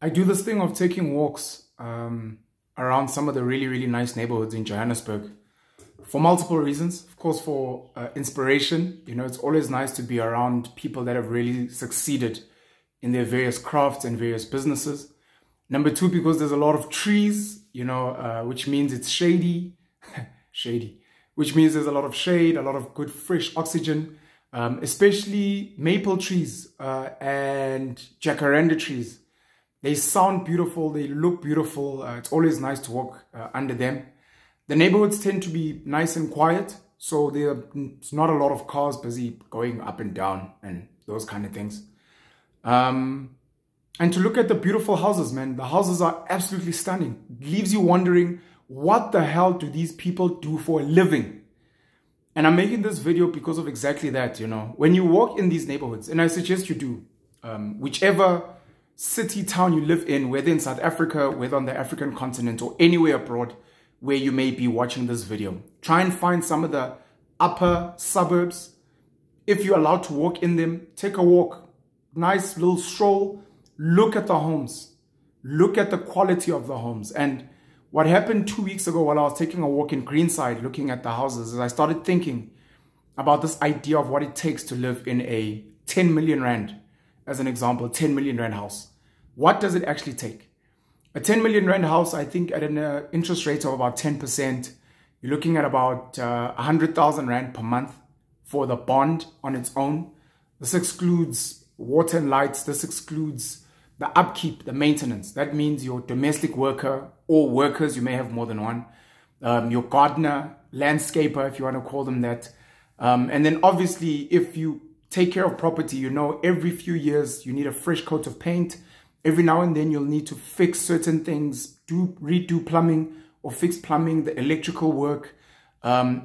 I do this thing of taking walks around some of the really nice neighborhoods in Johannesburg for multiple reasons. Of course, for inspiration. You know, it's always nice to be around people that have really succeeded in their various crafts and various businesses. Number two, because there's a lot of trees, you know, which means it's shady, which means there's a lot of shade, a lot of good fresh oxygen, especially maple trees and jacaranda trees. They sound beautiful, they look beautiful. It's always nice to walk under them. The neighborhoods tend to be nice and quiet, so there's not a lot of cars busy going up and down and those kind of things. And to look at the beautiful houses, man, the houses are absolutely stunning. It leaves you wondering, what the hell do these people do for a living? And I'm making this video because of exactly that, you know. When you walk in these neighborhoods, and I suggest you do, whichever city, town you live in, whether in South Africa, whether on the African continent, or anywhere abroad where you may be watching this video, try and find some of the upper suburbs. If you're allowed to walk in them, take a walk, nice little stroll, look at the homes, look at the quality of the homes. And what happened 2 weeks ago while I was taking a walk in Greenside looking at the houses is I started thinking about this idea of what it takes to live in a 10 million rand, as an example, 10 million rand house. What does it actually take? A 10 million rand house, I think at an interest rate of about 10%, you're looking at about 100,000 rand per month for the bond on its own. This excludes water and lights. This excludes the upkeep, the maintenance. That means your domestic worker or workers, you may have more than one, your gardener, landscaper, if you want to call them that. And then obviously, if you take care of property, you know, every few years you need a fresh coat of paint. Every now and then you'll need to fix certain things, redo plumbing or fix plumbing, the electrical work,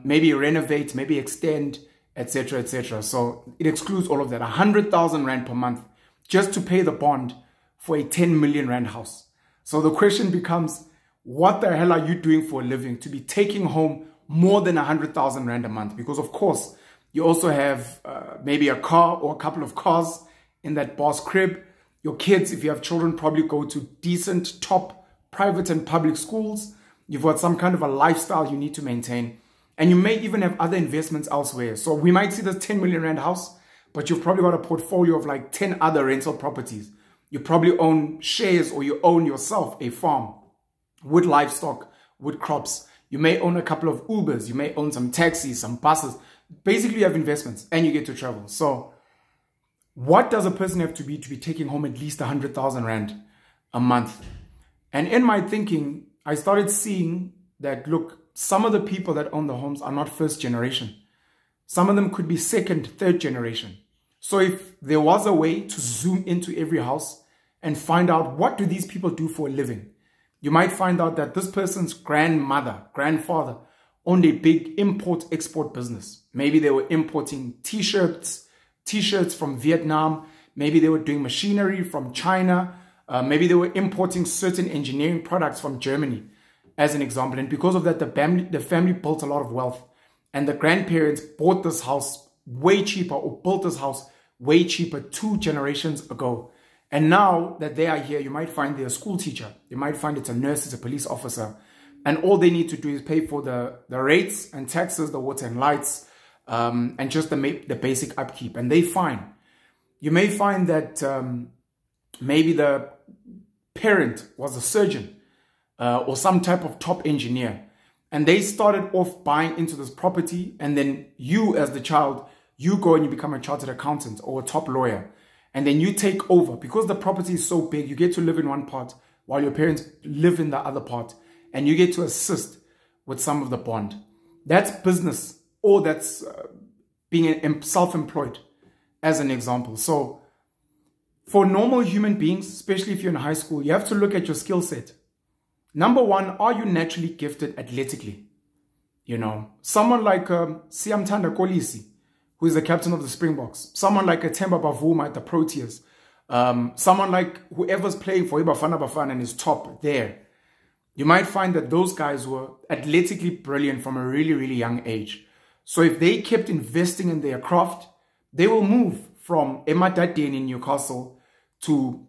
maybe renovate, maybe extend, etc., etc. So it excludes all of that. 100,000 rand per month just to pay the bond for a 10 million rand house. So the question becomes, what the hell are you doing for a living to be taking home more than 100,000 rand a month? Because of course, you also have maybe a car or a couple of cars in that boss crib. Your kids, if you have children, probably go to decent, top private and public schools. You've got some kind of a lifestyle you need to maintain. And you may even have other investments elsewhere. So we might see this 10 million rand house, but you've probably got a portfolio of like 10 other rental properties. You probably own shares, or you own yourself a farm with livestock, with crops. You may own a couple of Ubers. You may own some taxis, some buses. Basically, you have investments and you get to travel. So what does a person have to be taking home at least 100,000 rand a month? And in my thinking, I started seeing that, look, some of the people that own the homes are not first generation. Some of them could be second, third generation. So if there was a way to zoom into every house and find out, what do these people do for a living? You might find out that this person's grandmother, grandfather owned a big import-export business. Maybe they were importing t-shirts from Vietnam. Maybe they were doing machinery from China. Maybe they were importing certain engineering products from Germany, as an example. And because of that, the family built a lot of wealth. And the grandparents bought this house way cheaper, or built this house way cheaper 2 generations ago. And now that they are here, you might find they're a school teacher. You might find it's a nurse, it's a police officer. And all they need to do is pay for the rates and taxes, the water and lights, and just the basic upkeep. And they fine. You may find that maybe the parent was a surgeon or some type of top engineer. And they started off buying into this property. And then you, as the child, you go and you become a chartered accountant or a top lawyer. And then you take over. Because the property is so big, you get to live in one part while your parents live in the other part. And you get to assist with some of the bond. That's business, or that's being self-employed, as an example. So for normal human beings, especially if you're in high school, you have to look at your skill set. Number one, are you naturally gifted athletically? You know, someone like Siyamthanda Kolisi, who is the captain of the Springboks. Someone like a Themba Bavuma at the Proteas. Someone like whoever's playing for Ibafana Bafana and is top there. You might find that those guys were athletically brilliant from a really young age. So if they kept investing in their craft, they will move from Emadadeni in Newcastle to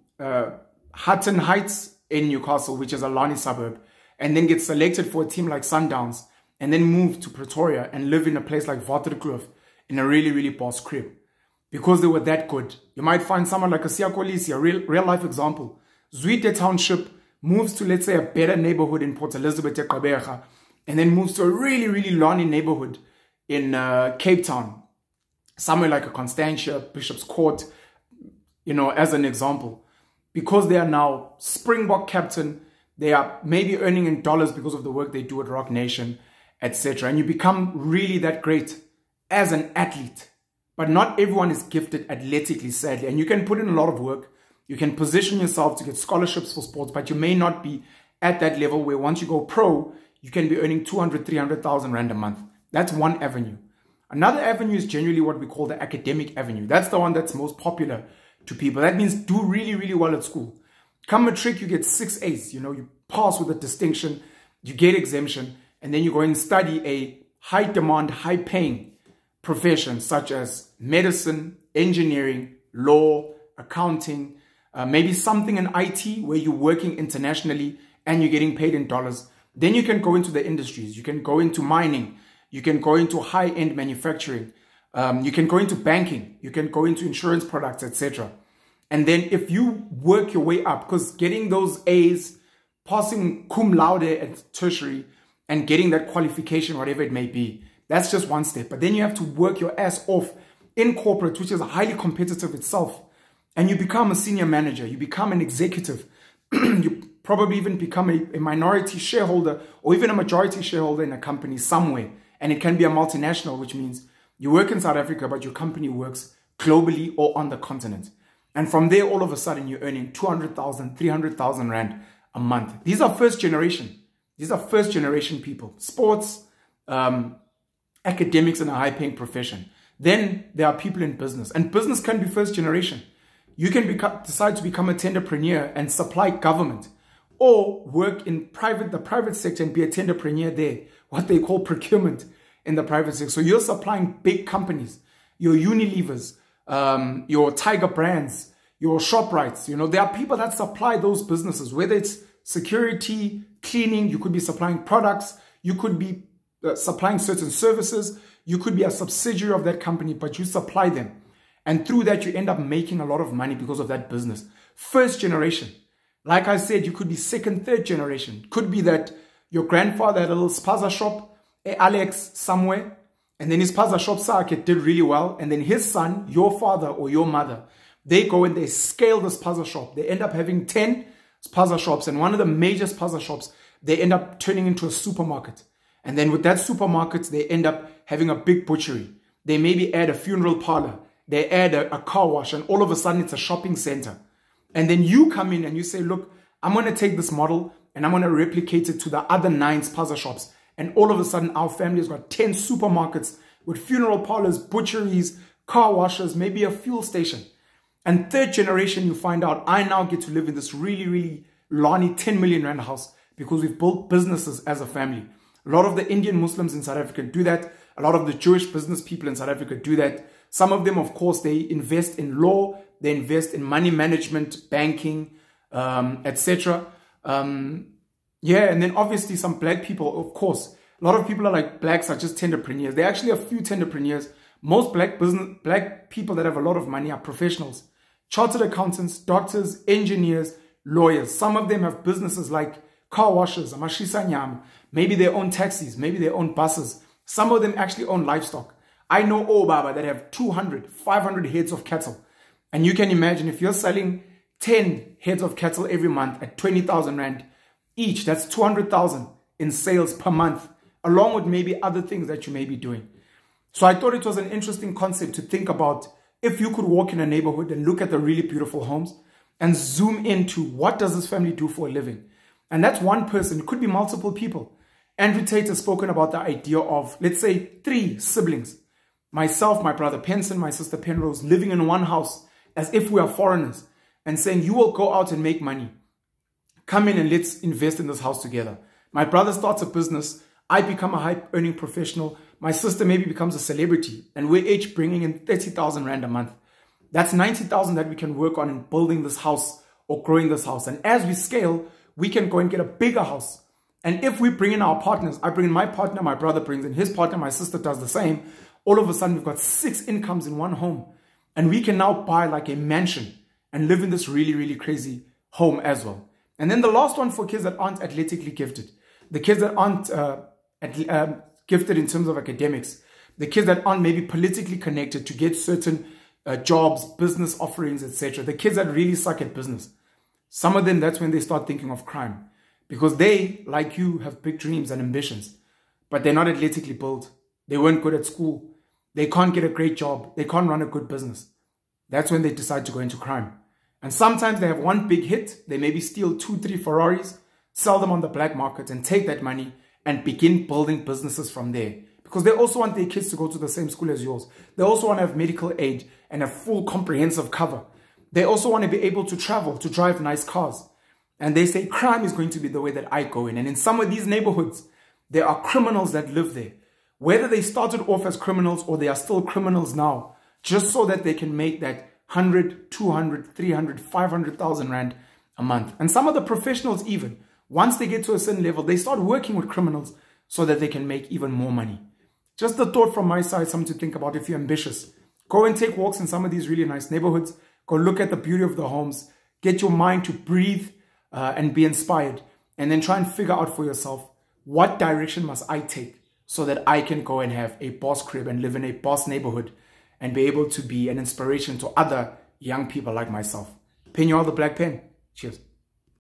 Hutton Heights in Newcastle, which is a Lani suburb, and then get selected for a team like Sundowns, and then move to Pretoria and live in a place like Waterkloof in a really, really boss crib. Because they were that good. You might find someone like a Siyakolisi, a real life example. Zwide Township moves to, let's say, a better neighborhood in Port Elizabeth, Gqeberha, and then moves to a really, really Lani neighborhood in Cape Town. Somewhere like a Constantia, Bishop's Court, you know, as an example. Because they are now Springbok captain, they are maybe earning in dollars because of the work they do at Rock Nation, etc. And you become really that great as an athlete. But not everyone is gifted athletically, sadly. And you can put in a lot of work. You can position yourself to get scholarships for sports, but you may not be at that level where once you go pro, you can be earning 200, 300,000 Rand a month. That's one avenue. Another avenue is generally what we call the academic avenue. That's the one that's most popular to people. That means do really, really well at school. Come matric, you get 6 A's. You know, you pass with a distinction, you get exemption, and then you go and study a high demand, high paying profession such as medicine, engineering, law, accounting, maybe something in IT where you're working internationally and you're getting paid in dollars. Then you can go into the industries. You can go into mining. You can go into high-end manufacturing. You can go into banking. You can go into insurance products, etc. And then if you work your way up, because getting those A's, passing cum laude at tertiary, and getting that qualification, whatever it may be, that's just one step. But then you have to work your ass off in corporate, which is highly competitive itself. And you become a senior manager. You become an executive. You probably even become a minority shareholder or even a majority shareholder in a company somewhere. And it can be a multinational, which means you work in South Africa, but your company works globally or on the continent. And from there, all of a sudden, you're earning 200,000, 300,000 Rand a month. These are first generation. These are first generation people. Sports, academics in a high paying profession. Then there are people in business, and business can be first generation. You can decide to become a tenderpreneur and supply government, or work in the private sector and be a tenderpreneur there, what they call procurement in the private sector. So you're supplying big companies, your Unilevers, your Tiger Brands, your ShopRites. You know, there are people that supply those businesses, whether it's security, cleaning, you could be supplying products, you could be supplying certain services, you could be a subsidiary of that company, but you supply them. And through that, you end up making a lot of money because of that business. First generation. Like I said, you could be second, third generation. Could be that your grandfather had a little spaza shop, Alex, somewhere, and then his spaza shop circuit did really well. And then his son, your father or your mother, they go and they scale the spaza shop. They end up having 10 spaza shops. And one of the major spaza shops, they end up turning into a supermarket. And then with that supermarket, they end up having a big butchery. They maybe add a funeral parlor. They add a car wash, and all of a sudden it's a shopping center. And then you come in and you say, look, I'm going to take this model and I'm going to replicate it to the other 9 spaza shops. And all of a sudden our family has got 10 supermarkets with funeral parlors, butcheries, car washes, maybe a fuel station. And third generation, you find out, I now get to live in this really, really Lani 10 million Rand house because we've built businesses as a family. A lot of the Indian Muslims in South Africa do that. A lot of the Jewish business people in South Africa do that. Some of them, of course, they invest in law, they invest in money management, banking, etc. Yeah, and then obviously some black people, of course. A lot of people are like, blacks are just tenderpreneurs. There are actually a few tenderpreneurs. Most black people that have a lot of money are professionals. Chartered accountants, doctors, engineers, lawyers. Some of them have businesses like car washes, amashisanyam. Maybe they own taxis, maybe they own buses. Some of them actually own livestock. I know Baba that have 200, 500 heads of cattle. And you can imagine if you're selling 10 heads of cattle every month at 20,000 Rand each, that's 200,000 in sales per month, along with maybe other things that you may be doing. So I thought it was an interesting concept to think about if you could walk in a neighborhood and look at the really beautiful homes and zoom into what does this family do for a living. And that's one person. It could be multiple people. Andrew Tate has spoken about the idea of, let's say, 3 siblings. Myself, my brother Penson, my sister Penrose, living in one house as if we are foreigners and saying, you will go out and make money. Come in and let's invest in this house together. My brother starts a business. I become a high earning professional. My sister maybe becomes a celebrity and we're each bringing in 30,000 Rand a month. That's 90,000 that we can work on in building this house or growing this house. And as we scale, we can go and get a bigger house. And if we bring in our partners, I bring in my partner, my brother brings in his partner, my sister does the same, all of a sudden we've got 6 incomes in one home. And we can now buy like a mansion and live in this really, really crazy home as well. And then the last one for kids that aren't athletically gifted, the kids that aren't gifted in terms of academics, the kids that aren't maybe politically connected to get certain jobs, business offerings, etc. The kids that really suck at business. Some of them, that's when they start thinking of crime. Because they, like you, have big dreams and ambitions. But they're not athletically built. They weren't good at school. They can't get a great job. They can't run a good business. That's when they decide to go into crime. And sometimes they have one big hit. They maybe steal 2-3 Ferraris, sell them on the black market and take that money and begin building businesses from there. Because they also want their kids to go to the same school as yours. They also want to have medical aid and a full comprehensive cover. They also want to be able to travel, to drive nice cars. And they say crime is going to be the way that I go in. And in some of these neighborhoods, there are criminals that live there. Whether they started off as criminals or they are still criminals now, just so that they can make that 100, 200, 300, 500,000 rand a month. And some of the professionals even, once they get to a certain level, they start working with criminals so that they can make even more money. Just a thought from my side, something to think about if you're ambitious. Go and take walks in some of these really nice neighborhoods. Go look at the beauty of the homes. Get your mind to breathe and be inspired. And then try and figure out for yourself, what direction must I take so that I can go and have a boss crib and live in a boss neighborhood and be able to be an inspiration to other young people like myself. Pin you all the black pen. Cheers.